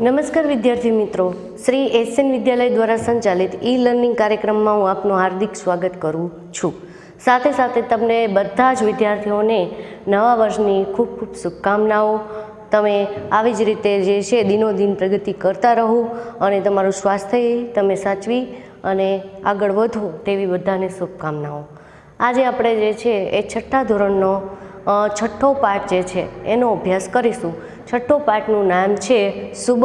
નમસ્કાર વિદ્યાર્થી મિત્રો, શ્રી એસએન વિદ્યાલય દ્વારા સંચાલિત ઈ લર્નિંગ કાર્યક્રમમાં હું આપનું હાર્દિક સ્વાગત કરું છું। સાથે સાથે તમને બધા જ વિદ્યાર્થીઓને નવા વર્ષની ખૂબ ખૂબ શુભકામનાઓ। તમે આવી જ રીતે જે છે દિનોદિન પ્રગતિ કરતા રહો અને તમારું સ્વાસ્થ્ય તમે સાચવી અને આગળ વધો તેવી બધાને શુભકામનાઓ। આજે આપણે જે છે એ છઠ્ઠા ધોરણનો છઠ્ઠો પાઠ જે છે એનો અભ્યાસ કરીશું। છઠ્ઠો પાઠનું નામ છે સુબહ।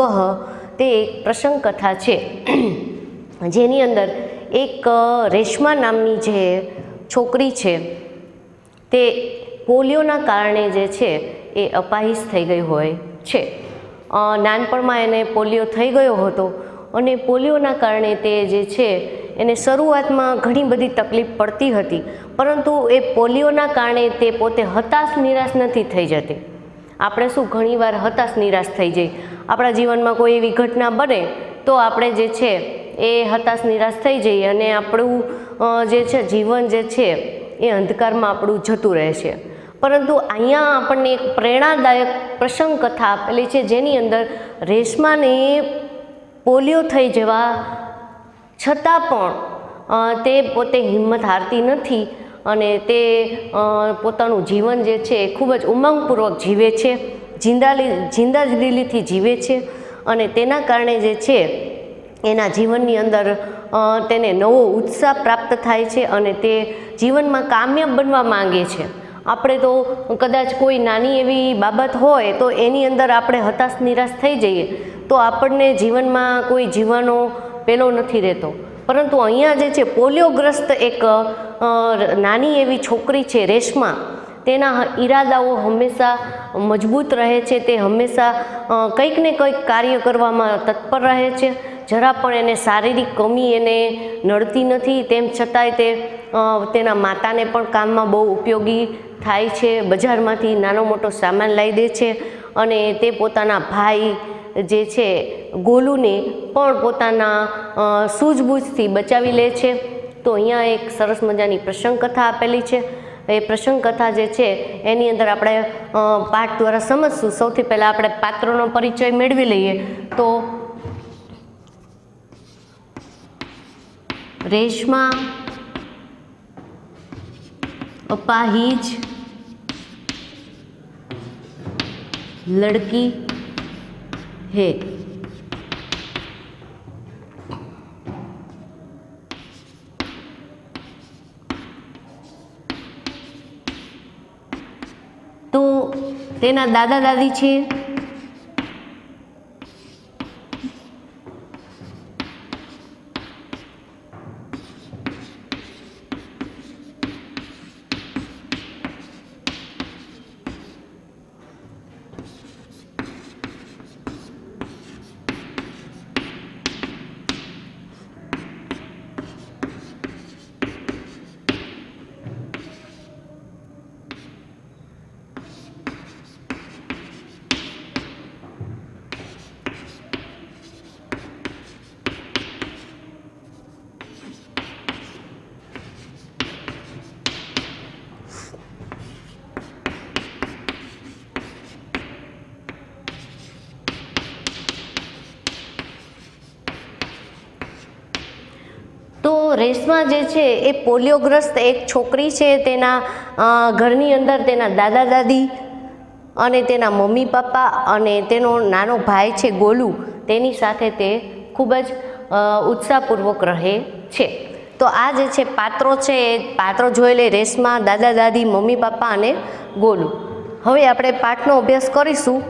તે એક પ્રસંગ કથા છે જેની અંદર એક રેશમા નામની જે છોકરી છે તે પોલિયોના કારણે જે છે એ અપાહિજ થઈ ગઈ હોય છે। નાનપણમાં એને પોલિયો થઈ ગયો હતો અને પોલિયોના કારણે તે જે છે એને શરૂઆતમાં ઘણી બધી તકલીફ પડતી હતી, પરંતુ એ પોલિયોના કારણે તે પોતે હતાશ નિરાશ નથી થઈ જતી। આપણે શું ઘણીવાર હતાશ નિરાશ થઈ જઈએ, આપણા જીવનમાં કોઈ એવી ઘટના બને તો આપણે જે છે એ હતાશ નિરાશ થઈ જઈએ અને આપણું જે છે જીવન જે છે એ અંધકારમાં આપણું જતું રહે છે। પરંતુ અહીંયા આપણને એક પ્રેરણાદાયક પ્રસંગ કથા આપેલી છે જેની અંદર રેશમાને પોલિયો થઈ જવા છતાં પણ તે પોતે હિંમત હારતી નથી અને તે પોતાનું જીવન જે છે એ ખૂબ જ ઉમંગપૂર્વક જીવે છે, જિંદાદિલીથી જીવે છે અને તેના કારણે જે છે એના જીવનની અંદર તેને નવો ઉત્સાહ પ્રાપ્ત થાય છે અને તે જીવનમાં કામયાબ બનવા માંગે છે। આપણે તો કદાચ કોઈ નાની એવી બાબત હોય તો એની અંદર આપણે હતાશ નિરાશ થઈ જઈએ તો આપણને જીવનમાં કોઈ જીવવાનો પેલો નથી રહેતો, પરંતુ અહીંયા જે છે પોલિયોગ્રસ્ત એક નાની એવી છોકરી છે રેશમા, તેના ઈરાદાઓ હંમેશા મજબૂત રહે છે। તે હંમેશા કંઈક ને કંઈક કાર્ય કરવામાં તત્પર રહે છે, જરા પણ એને શારીરિક કમી એને નડતી નથી। તેમ છતાંય તે તેના માતાને પણ કામમાં બહુ ઉપયોગી થાય છે, બજારમાંથી નાનો મોટો સામાન લાવી દે છે અને તે પોતાના ભાઈ જે છે ગોલુને પણ પોતાના સૂઝબૂઝથી બચાવી લે છે। તો અહીંયા એક સરસ મજાની પ્રસંગ કથા આપેલી છે। એ પ્રસંગ કથા જે છે એની અંદર આપણે પાઠ દ્વારા સમજશું। સૌથી પહેલાં આપણે પાત્રોનો પરિચય મેળવી લઈએ તો રેશમા અપાહિજ લડકી है। तो तेना दादा दादी छे तो रेशमा जे छे ए पोलियोग्रस्त एक छोकरी छे। तेना घरनी अंदर तेना दादा दादी अने तेना मम्मी पप्पा अने तेनो नानो भाई छे गोलू, तेनी साथे ते खूब ज उत्साहपूर्वक रहे छे। तो आ जे छे पात्रो छे ए पात्रो जोई ले रेशमा, दादा दादी, मम्मी पप्पा अने गोलू। हवे आपणे पाठनो अभ्यास करीशुं।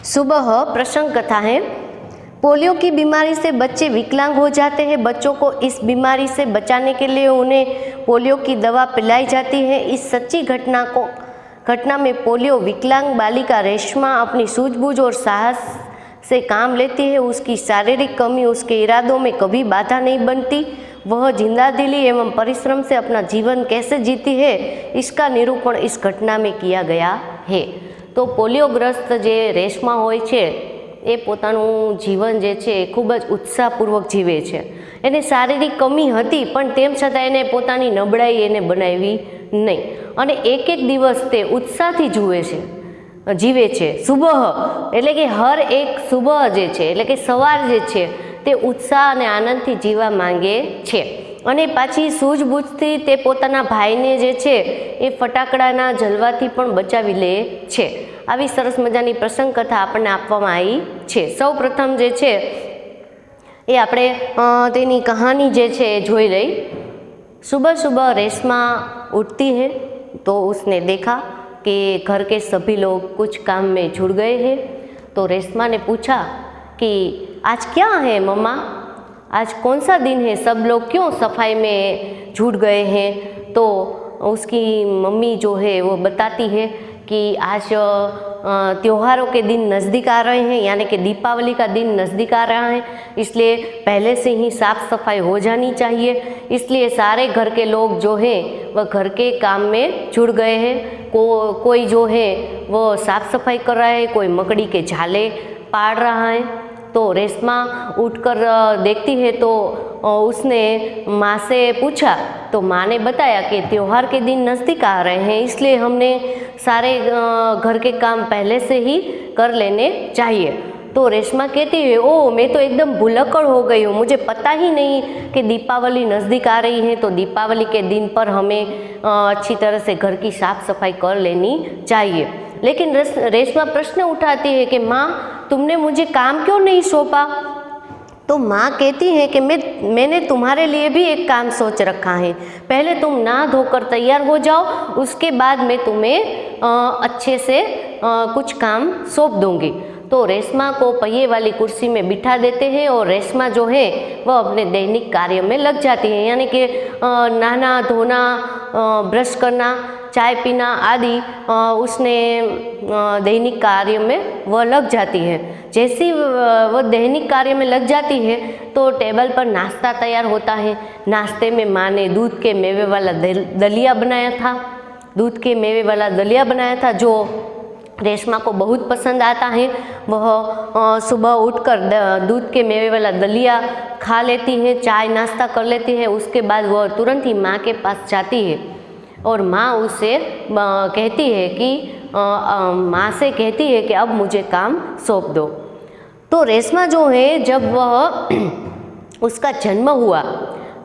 सुबह प्रसंग कथा है। पोलियो की बीमारी से बच्चे विकलांग हो जाते हैं। बच्चों को इस बीमारी से बचाने के लिए उन्हें पोलियो की दवा पिलाई जाती है। इस सच्ची घटना में पोलियो विकलांग बालिका रेशमा अपनी सूझबूझ और साहस से काम लेती है। उसकी शारीरिक कमी उसके इरादों में कभी बाधा नहीं बनती। वह जिंदादिली एवं परिश्रम से अपना जीवन कैसे जीती है, इसका निरूपण इस घटना में किया गया है। तो पोलियोग्रस्त जे रेशमा होय छे એ પોતાનું જીવન જે છે એ ખૂબ જ ઉત્સાહપૂર્વક જીવે છે। એને શારીરિક કમી હતી પણ તેમ છતાં એને પોતાની નબળાઈ એને બનાવી નહીં અને એક એક દિવસ તે ઉત્સાહથી જીવે છે સુબહ એટલે કે હર એક સુબહ જે છે એટલે કે સવાર જે છે તે ઉત્સાહ અને આનંદથી જીવવા માંગે છે અને પાછી સૂઝબૂઝથી તે પોતાના ભાઈને જે છે એ ફટાકડાના જલવાથી પણ બચાવી લે છે. આવી સરસ મજાની પ્રસંગ કથા આપણને આપવામાં આવી છે. સૌ પ્રથમ જે છે એ આપણે તેની કહાની જે છે એ જોઈ લઈ. सुबह सुबह रेशमा उठती है तो उसने देखा कि घर के सभी लोग कुछ काम में जुड़ गए हैं. तो रेशमा ने पूछा कि आज क्या है मम्मा, आज कौन सा दिन है, सब लोग क्यों सफाई में जुट गए हैं. तो उसकी मम्मी जो है वो बताती है कि आज त्योहारों के दिन नज़दीक आ रहे हैं, यानी कि दीपावली का दिन नज़दीक आ रहा है, इसलिए पहले से ही साफ़ सफाई हो जानी चाहिए. इसलिए सारे घर के लोग जो हैं वह घर के काम में जुड़ गए हैं. कोई जो है वो साफ़ सफाई कर रहा है, कोई मकड़ी के झाले पाड़ रहा है. तो रेशमा उठकर देखती है तो उसने माँ से पूछा. तो माँ ने बताया कि त्यौहार के दिन नज़दीक आ रहे हैं, इसलिए हमने सारे घर के काम पहले से ही कर लेने चाहिए. तो रेशमा कहती है ओह मैं तो एकदम भुलक्कड़ हो गई हूँ, मुझे पता ही नहीं कि दीपावली नज़दीक आ रही है, तो दीपावली के दिन पर हमें अच्छी तरह से घर की साफ़ सफाई कर लेनी चाहिए. लेकिन रेशमा प्रश्न उठाती है कि माँ तुमने मुझे काम क्यों नहीं सौंपा. तो माँ कहती है कि मैंने तुम्हारे लिए भी एक काम सोच रखा है, पहले तुम नहा धोकर तैयार हो जाओ, उसके बाद मैं तुम्हें अच्छे से कुछ काम सौंप दूँगी. तो रेशमा को पहिए वाली कुर्सी में बिठा देते हैं और रेशमा जो है वह अपने दैनिक कार्य में लग जाती है, यानी कि नहाना धोना, ब्रश करना, चाय पीना आदि उसने दैनिक कार्य में वह लग जाती है. जैसी वह दैनिक कार्य में लग जाती है तो टेबल पर नाश्ता तैयार होता है. नाश्ते में माँ ने दूध के मेवे वाला दलिया बनाया था जो रेशमा को बहुत पसंद आता है. वह सुबह उठकर दूध के मेवे वाला दलिया खा लेती है, चाय नाश्ता कर लेती है. उसके बाद वह तुरंत ही माँ के पास जाती है और माँ उसे कहती है कि माँ से कहती है कि अब मुझे काम सौंप दो. तो रेशमा जो है जब वह उसका जन्म हुआ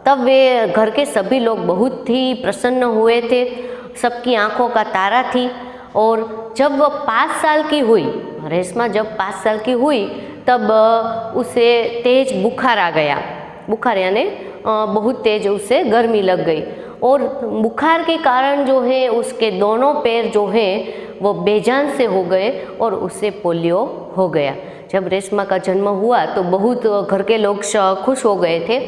तब वे घर के सभी लोग बहुत ही प्रसन्न हुए थे, सबकी आंखों का तारा थी. और जब वह 5 साल की हुई, रेशमा जब 5 साल की हुई तब उसे तेज बुखार आ गया. बुखार यानी बहुत तेज उसे गर्मी लग गई और बुखार के कारण जो है उसके दोनों पैर जो हैं वो बेजान से हो गए और उसे पोलियो हो गया. जब रेशमा का जन्म हुआ तो बहुत घर के लोग खुश हो गए थे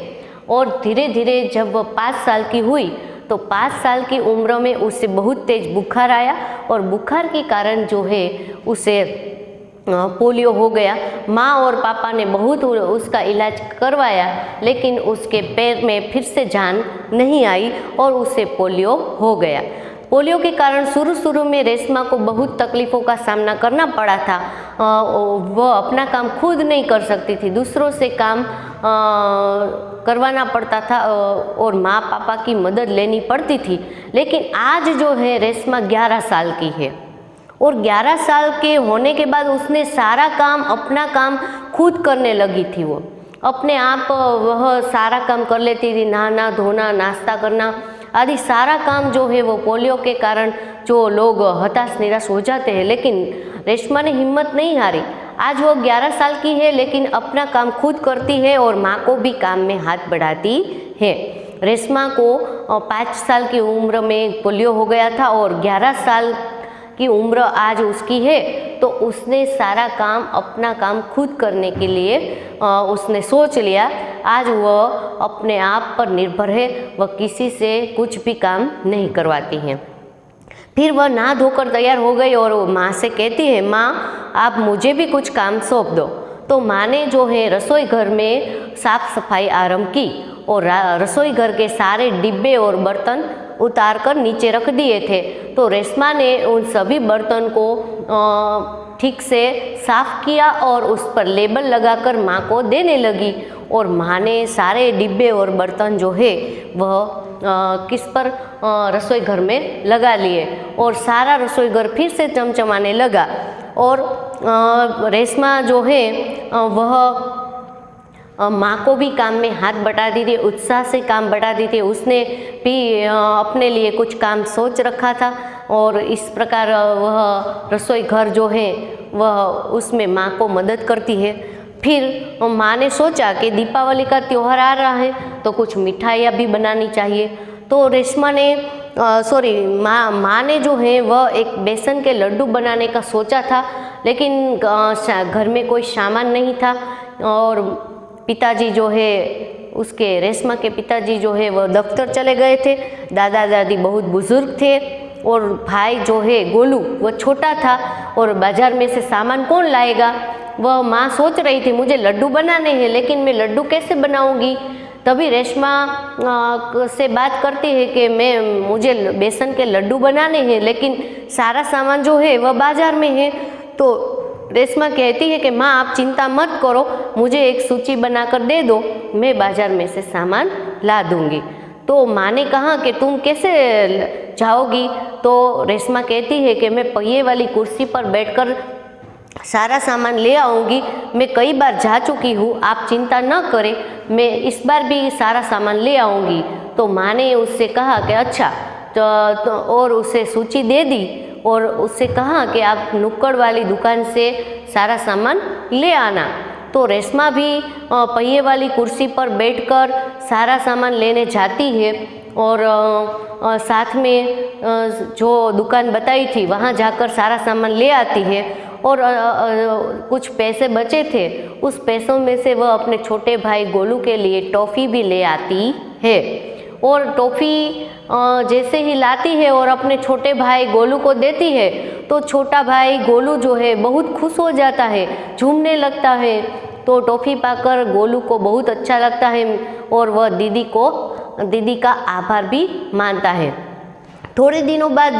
और धीरे धीरे जब वह 5 साल की हुई तो 5 साल की उम्र में उसे बहुत तेज बुखार आया और बुखार के कारण जो है उसे पोलियो हो गया. माँ और पापा ने बहुत उसका इलाज करवाया लेकिन उसके पैर में फिर से जान नहीं आई और उसे पोलियो हो गया. पोलियो के कारण शुरू में रेशमा को बहुत तकलीफ़ों का सामना करना पड़ा था. वह अपना काम खुद नहीं कर सकती थी, दूसरों से काम करवाना पड़ता था और माँ पापा की मदद लेनी पड़ती थी. लेकिन आज जो है रेशमा 11 साल की है और 11 साल के होने के बाद उसने सारा काम, अपना काम खुद करने लगी थी. वो अपने आप वह सारा काम कर लेती थी, नहाना धोना, नाश्ता करना आदि सारा काम जो है वो पोलियो के कारण जो लोग हताश निराश हो जाते हैं, लेकिन रेशमा ने हिम्मत नहीं हारी. आज वो 11 साल की है लेकिन अपना काम खुद करती है और माँ को भी काम में हाथ बढ़ाती है. रेशमा को 5 साल की उम्र में पोलियो हो गया था और 11 साल की उम्र आज उसकी है तो उसने सारा काम, अपना काम खुद करने के लिए उसने सोच लिया. आज वह अपने आप पर निर्भर है, वह किसी से कुछ भी काम नहीं करवाती हैं. फिर वह नहा धोकर तैयार हो गई और माँ से कहती है माँ आप मुझे भी कुछ काम सौंप दो. तो माँ ने जो है रसोई घर में साफ़ सफाई आरंभ की और रसोई घर के सारे डिब्बे और बर्तन उतार कर नीचे रख दिए थे. तो रेशमा ने उन सभी बर्तन को ठीक से साफ किया और उस पर लेबल लगाकर माँ को देने लगी। और माँ ने सारे डिब्बे और बर्तन जो है वह किस पर रसोई घर में लगा लिए और सारा रसोई घर फिर से चमचमाने लगा। और रेशमा जो है वह माँ को भी काम में हाथ बटाती थी, उत्साह से काम बढ़ाती थी। उसने भी अपने लिए कुछ काम सोच रखा था और इस प्रकार वह रसोई घर जो है वह उसमें माँ को मदद करती है। फिर माँ ने सोचा कि दीपावली का त्यौहार आ रहा है तो कुछ मिठाइयाँ भी बनानी चाहिए। तो रेशमा ने माँ ने जो है वह एक बेसन के लड्डू बनाने का सोचा था, लेकिन घर में कोई सामान नहीं था और पिताजी जो है उसके रेशमा के पिताजी जो है वह दफ्तर चले गए थे। दादा दादी बहुत बुजुर्ग थे और भाई जो है गोलू वह छोटा था और बाजार में से सामान कौन लाएगा। वह माँ सोच रही थी मुझे लड्डू बनाने हैं, लेकिन मैं लड्डू कैसे बनाऊंगी। तभी रेशमा से बात करती है कि मुझे बेसन के लड्डू बनाने हैं, लेकिन सारा सामान जो है वह बाजार में है। तो रेशमा कहती है कि माँ आप चिंता मत करो, मुझे एक सूची बनाकर दे दो, मैं बाजार में से सामान ला दूंगी। तो माँ ने कहा कि तुम कैसे जाओगी। तो रेशमा कहती है कि मैं पहिए वाली कुर्सी पर बैठकर सारा सामान ले आऊँगी, मैं कई बार जा चुकी हूँ, आप चिंता न करें, मैं इस बार भी सारा सामान ले आऊँगी। तो माँ ने उससे कहा कि अच्छा, और उसे सूची दे दी और उससे कहा कि आप नुक्कड़ वाली दुकान से सारा सामान ले आना। तो रेशमा भी पहिए वाली कुर्सी पर बैठकर सारा सामान लेने जाती है और साथ में जो दुकान बताई थी वहाँ जाकर सारा सामान ले आती है। और कुछ पैसे बचे थे, उस पैसों में से वह अपने छोटे भाई गोलू के लिए टॉफ़ी भी ले आती है। और टॉफ़ी जैसे ही लाती है और अपने छोटे भाई गोलू को देती है तो छोटा भाई गोलू जो है बहुत खुश हो जाता है, झूमने लगता है। तो टॉफ़ी पाकर गोलू को बहुत अच्छा लगता है और वह दीदी का आभार भी मानता है। थोड़े दिनों बाद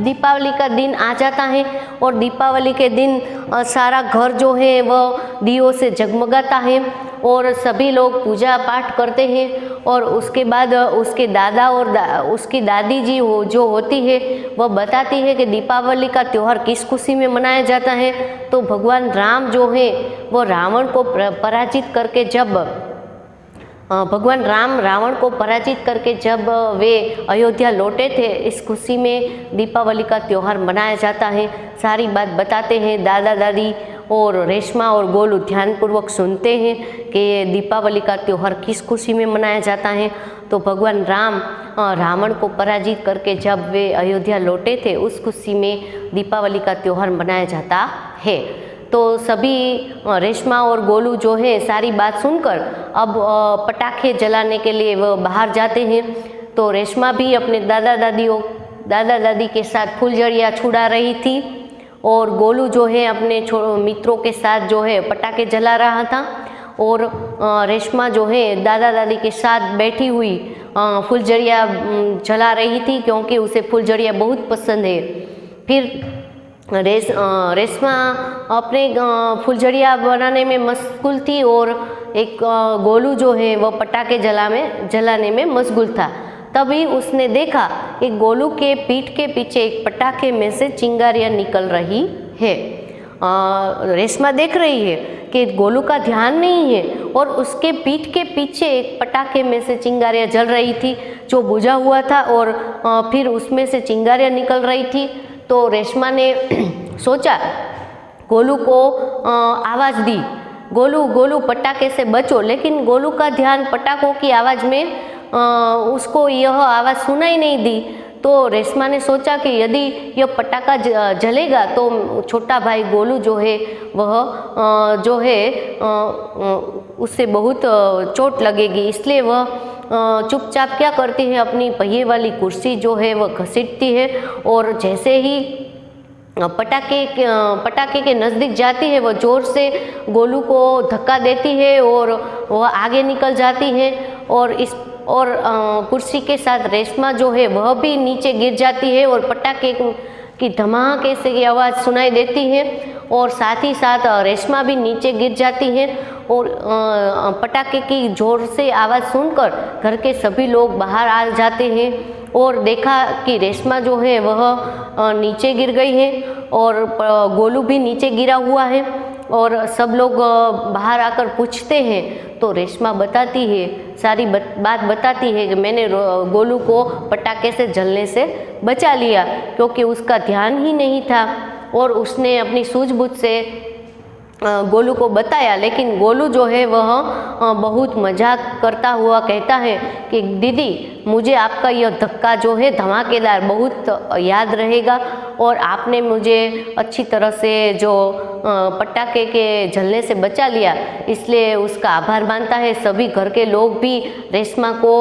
दीपावली का दिन आ जाता है और दीपावली के दिन सारा घर जो है वह दियों से जगमगाता है और सभी लोग पूजा पाठ करते हैं। और उसके बाद उसके दादा और उसकी दादी जी जो होती है वह बताती है कि दीपावली का त्यौहार किस खुशी में मनाया जाता है। तो भगवान राम जो है वो रावण को पराजित करके रावण को पराजित करके जब वे अयोध्या लौटे थे, इस खुशी में दीपावली का त्यौहार मनाया जाता है। सारी बात बताते हैं दादा दादी और रेशमा और गोलू ध्यानपूर्वक सुनते हैं कि दीपावली का त्यौहार किस खुशी में मनाया जाता है। तो भगवान राम रावण को पराजित करके जब वे अयोध्या लौटे थे, उस खुशी में दीपावली का त्यौहार मनाया जाता है। तो सभी रेशमा और गोलू जो है सारी बात सुनकर अब पटाखे जलाने के लिए वह बाहर जाते हैं। तो रेशमा भी अपने दादा दादी के साथ फुलझड़ियाँ छुड़ा रही थी और गोलू जो है अपने मित्रों के साथ जो है पटाखे जला रहा था और रेशमा जो है दादा दादी के साथ बैठी हुई फुलझड़ियाँ जला रही थी, क्योंकि उसे फुलझड़ियाँ बहुत पसंद है। फिर रेशमा अपने फुलझड़ियाँ बनाने में मशगूल थी और एक गोलू जो है वह पटाखे जलाने में मशगूल था। तभी उसने देखा कि गोलू के पीठ के पीछे एक पटाखे में से चिंगारियाँ निकल रही है। रेशमा देख रही है कि गोलू का ध्यान नहीं है और उसके पीठ के पीछे एक पटाखे में से चिंगारियाँ जल रही थी जो बुझा हुआ था और फिर उसमें से चिंगारियाँ निकल रही थी। तो रेशमा ने सोचा गोलू को आवाज़ दी, गोलू पटाखे से बचो। लेकिन गोलू का ध्यान पटाखों की आवाज़ में उसको यह आवाज़ सुनाई नहीं दी। तो रेशमा ने सोचा कि यदि यह पटाखा जलेगा तो छोटा भाई गोलू जो है वह उससे बहुत चोट लगेगी, इसलिए वह चुपचाप क्या करती है, अपनी पहिए वाली कुर्सी जो है वह घसीटती है और जैसे ही पटाखे के नज़दीक जाती है वह ज़ोर से गोलू को धक्का देती है और वह आगे निकल जाती है और कुर्सी के साथ रेशमा जो है वह भी नीचे गिर जाती है और पटाखे की धमाके से की आवाज़ सुनाई देती है और साथ ही साथ रेशमा भी नीचे गिर जाती है और पटाखे की जोर से आवाज़ सुनकर घर के सभी लोग बाहर आ जाते हैं और देखा कि रेशमा जो है वह नीचे गिर गई है और गोलू भी नीचे गिरा हुआ है और सब लोग बाहर आकर पूछते हैं तो रेशमा बताती है, सारी बात बताती है कि मैंने गोलू को पटाखे से जलने से बचा लिया क्योंकि उसका ध्यान ही नहीं था और उसने अपनी सूझबूझ से गोलू को बताया। लेकिन गोलू जो है वह बहुत मजाक करता हुआ कहता है कि दीदी मुझे आपका यह धक्का जो है धमाकेदार बहुत याद रहेगा और आपने मुझे अच्छी तरह से जो पटाखे के जलने से बचा लिया, इसलिए उसका आभार मानता है। सभी घर के लोग भी रेशमा को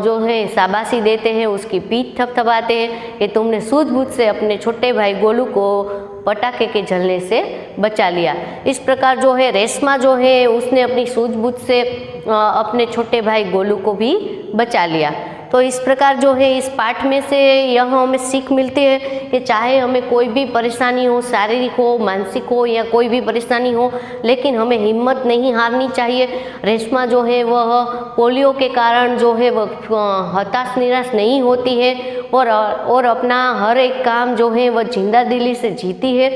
जो है शाबाशी देते हैं, उसकी पीठ थपथपाते हैं कि तुमने सूझबूझ से अपने छोटे भाई गोलू को पटाखे के जलने से बचा लिया। इस प्रकार जो है रेशमा जो है उसने अपनी सूझबूझ से अपने छोटे भाई गोलू को भी बचा लिया। तो इस प्रकार जो है इस पाठ में से यह हमें सीख मिलती है कि चाहे हमें कोई भी परेशानी हो, शारीरिक हो, मानसिक हो या कोई भी परेशानी हो, लेकिन हमें हिम्मत नहीं हारनी चाहिए। रेशमा जो है वह पोलियो के कारण जो है वह हताश निराश नहीं होती है और अपना हर एक काम जो है वह जिंदा दिली से जीती है।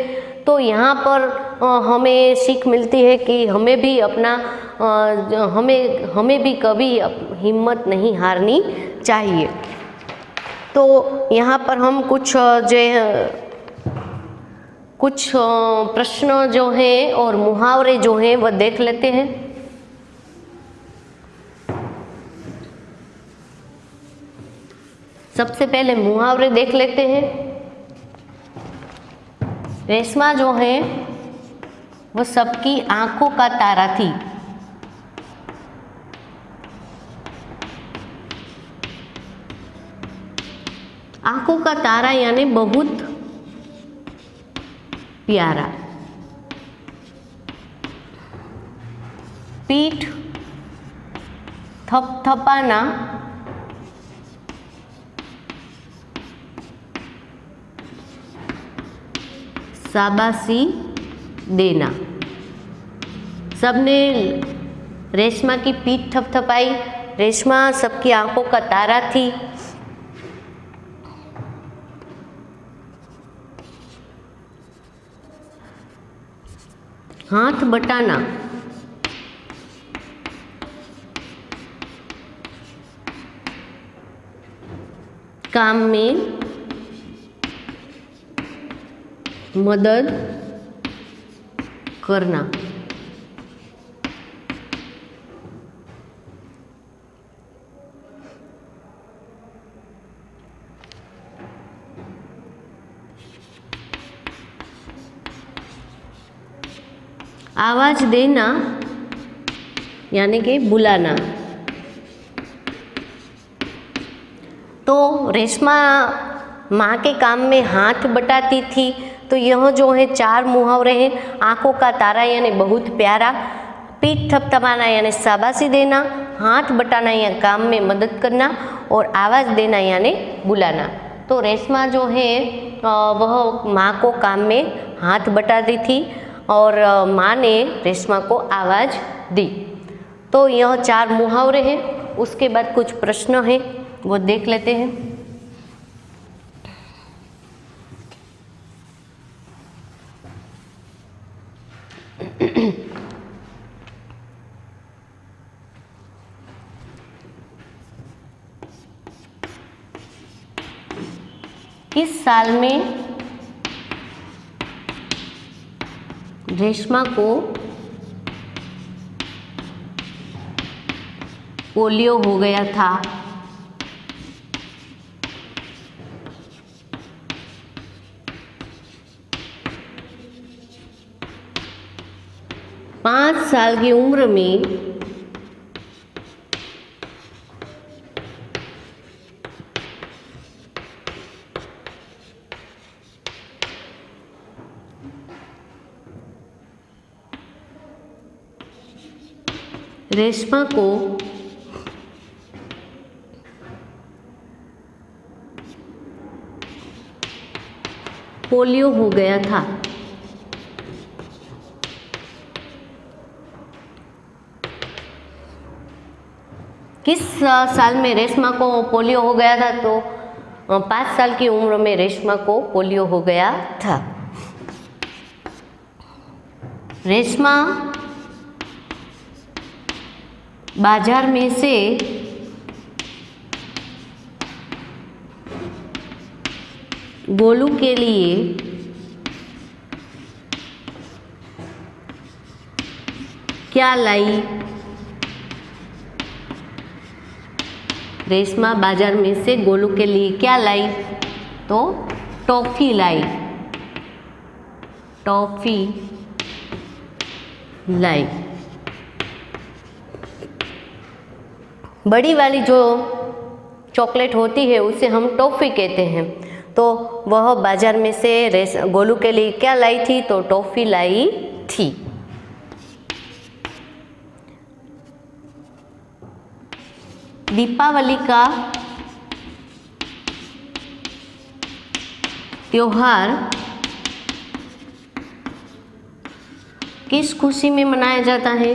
तो यहाँ पर हमें सीख मिलती है कि हमें भी अपना हमें भी कभी हिम्मत नहीं हारनी चाहिए। तो यहाँ पर हम कुछ प्रश्न जो हैं और मुहावरे जो हैं वह देख लेते हैं। सबसे पहले मुहावरे देख लेते हैं। रेशमा जो है वह सबकी आंखों का तारा थी। आंखों का तारा यानी बहुत प्यारा। पीठ थपथपाना शाबाशी देना। सबने रेशमा की पीठ थपथपाई। रेशमा सबकी आंखों का तारा थी। हाथ बटाना काम में मदद करना। आवाज देना यानी कि बुलाना। तो रेशमा माँ के काम में हाथ बटाती थी। तो यह जो है 4 मुहावरे हैं। आंखों का तारा यानी बहुत प्यारा, पीठ थपथपाना यानी शाबाशी देना, हाथ बटाना या काम में मदद करना और आवाज़ देना यानी बुलाना। तो रेशमा जो है वह माँ को काम में हाथ बटाती थी और माँ ने रेशमा को आवाज़ दी। तो यह 4 मुहावरे हैं। उसके बाद कुछ प्रश्न हैं वो देख लेते हैं। किस साल में रेशमा को पोलियो हो गया था? पाँच साल की उम्र में रेशमा को पोलियो हो गया था। किस साल में रेशमा को पोलियो हो गया था? तो 5 साल की उम्र में रेशमा को पोलियो हो गया था। रेशमा बाजार में से गोलू के लिए क्या लाई? रेशमा बाजार में से गोलू के लिए क्या लाई? तो टॉफी लाई, टॉफी लाई। बड़ी वाली जो चॉकलेट होती है उसे हम टॉफ़ी कहते हैं। तो वह बाजार में से गोलू के लिए क्या लाई थी? तो टॉफ़ी लाई थी। दीपावली का त्योहार किस खुशी में मनाया जाता है?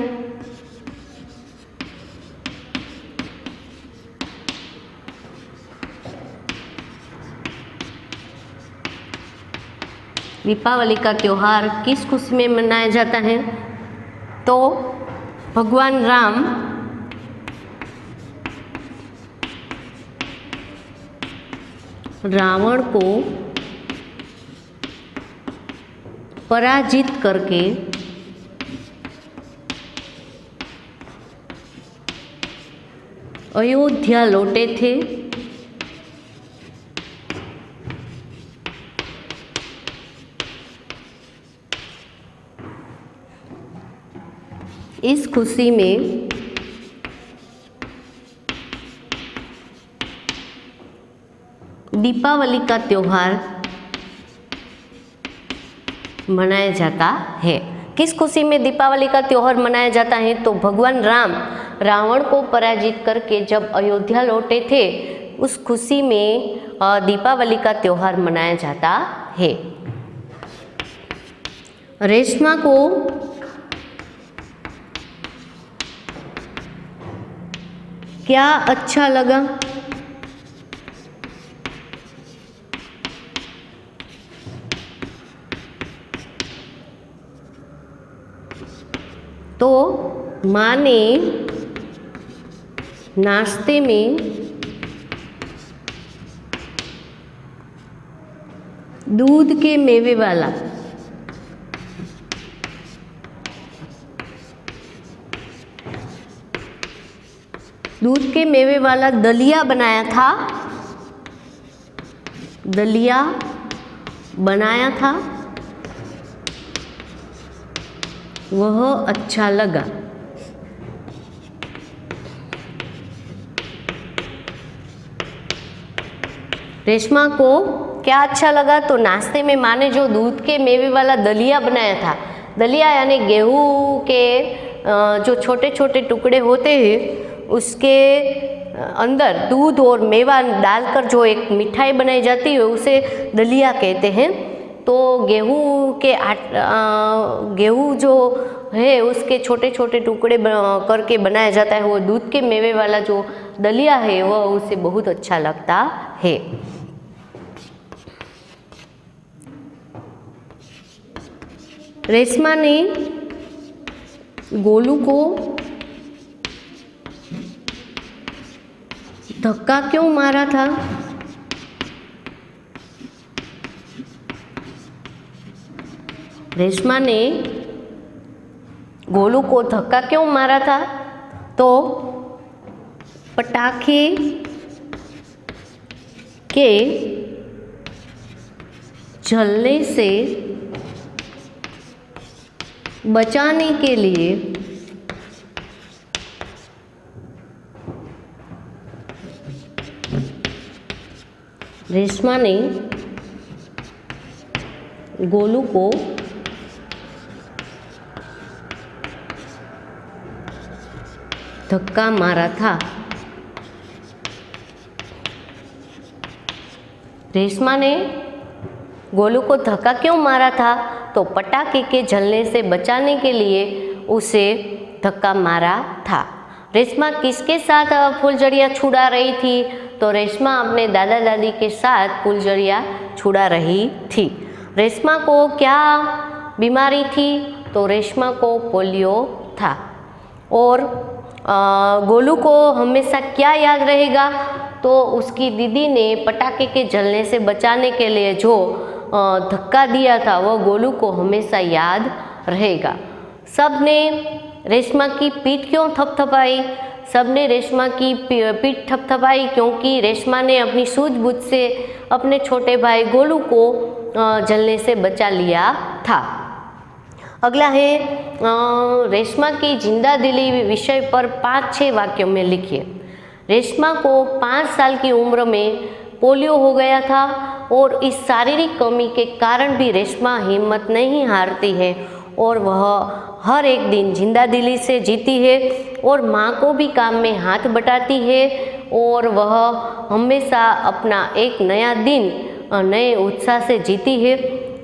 दीपावली का त्योहार किस खुशी में मनाया जाता है? तो भगवान राम रावण को पराजित करके अयोध्या लौटे थे। इस खुशी में दीपावली का त्योहार मनाया जाता है। किस खुशी में दीपावली का त्योहार मनाया जाता है? तो भगवान राम रावण को पराजित करके जब अयोध्या लौटे थे उस खुशी में दीपावली का त्योहार मनाया जाता है। रेशमा को क्या अच्छा लगा? तो माँ ने नाश्ते में दूध के मेवे वाला दलिया बनाया था। दलिया बनाया था, वह अच्छा लगा। रेशमा को क्या अच्छा लगा? तो नाश्ते में माँ ने जो दूध के मेवे वाला दलिया बनाया था। दलिया यानी गेहूँ के जो छोटे छोटे टुकड़े होते हैं उसके अंदर दूध और मेवा डालकर जो एक मिठाई बनाई जाती है उसे दलिया कहते हैं। तो गेहूँ जो है उसके छोटे छोटे टुकड़े करके बनाया जाता है। वो दूध के मेवे वाला जो दलिया है वह उसे बहुत अच्छा लगता है। रेशमा ने गोलू को धक्का क्यों मारा था? रेशमा ने गोलू को धक्का क्यों मारा था? तो पटाखे के जलने से बचाने के लिए रेशमा ने गोलू को धक्का मारा था। रेशमा ने गोलू को धक्का क्यों मारा था? तो पटाखे के जलने से बचाने के लिए उसे धक्का मारा था। रेशमा किसके साथ फुलझड़ियाँ छुड़ा रही थी? तो रेशमा अपने दादा दादी के साथ फुलझड़ियाँ छुड़ा रही थी। रेशमा को क्या बीमारी थी? तो रेशमा को पोलियो था। और गोलू को हमेशा क्या याद रहेगा? तो उसकी दीदी ने पटाखे के जलने से बचाने के लिए जो धक्का दिया था वह गोलू को हमेशा याद रहेगा। सबने रेशमा की पीठ क्यों थपथपाई? सबने रेशमा की पीठ थपथपाई क्योंकि रेशमा ने अपनी सूझबूझ से अपने छोटे भाई गोलू को जलने से बचा लिया था। अगला है रेशमा की जिंदा दिली विषय पर 5-6 वाक्यों में लिखिए। रेशमा को 5 साल की उम्र में पोलियो हो गया था और इस शारीरिक कमी के कारण भी रेशमा हिम्मत नहीं हारती है और वह हर एक दिन जिंदा दिली से जीती है और माँ को भी काम में हाथ बटाती है और वह हमेशा अपना एक नया दिन नए उत्साह से जीती है।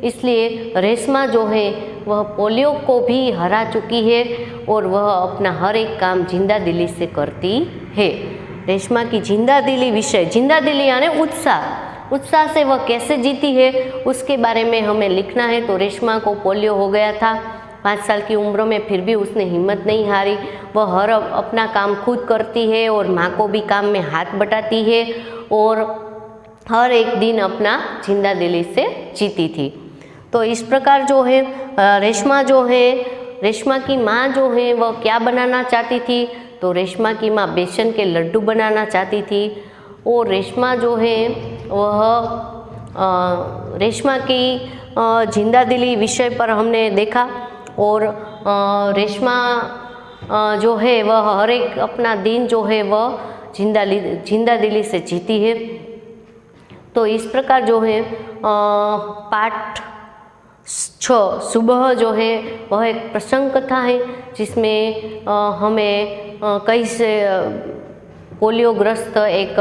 इसलिए रेशमा जो है वह पोलियो को भी हरा चुकी है और वह अपना हर एक काम जिंदा दिली से करती है। रेशमा की जिंदा दिली विषय, जिंदा दिली यानी उत्साह से वह कैसे जीती है उसके बारे में हमें लिखना है। तो रेशमा को पोलियो हो गया था 5 साल की उम्र में, फिर भी उसने हिम्मत नहीं हारी। वह हर अपना काम खुद करती है और माँ को भी काम में हाथ बटाती है और हर एक दिन अपना जिंदा दिली से जीती थी। तो इस प्रकार जो है रेशमा जो है, रेशमा की माँ जो है वह क्या बनाना चाहती थी? तो रेशमा की माँ बेसन के लड्डू बनाना चाहती थी। और रेशमा जो है वह रेशमा की जिंदा दिली विषय पर हमने देखा और रेशमा जो है वह हर एक अपना दिन जो है वह जिंदा दिली से जीती है। तो इस प्रकार जो है पाठ 6 सुबह जो है वह एक प्रसंग कथा है जिसमें हमें कई से पोलियोग्रस्त एक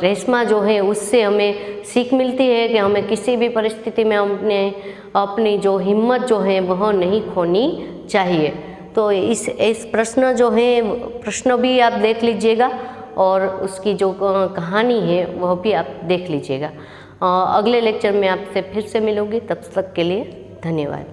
रेशमा जो है उससे हमें सीख मिलती है कि हमें किसी भी परिस्थिति में अपनी जो हिम्मत जो है वह नहीं खोनी चाहिए। तो इस प्रश्न जो है प्रश्न भी आप देख लीजिएगा और उसकी जो कहानी है वह भी आप देख लीजिएगा। अगले लेक्चर में आपसे फिर से मिलूंगी, तब तक के लिए धन्यवाद।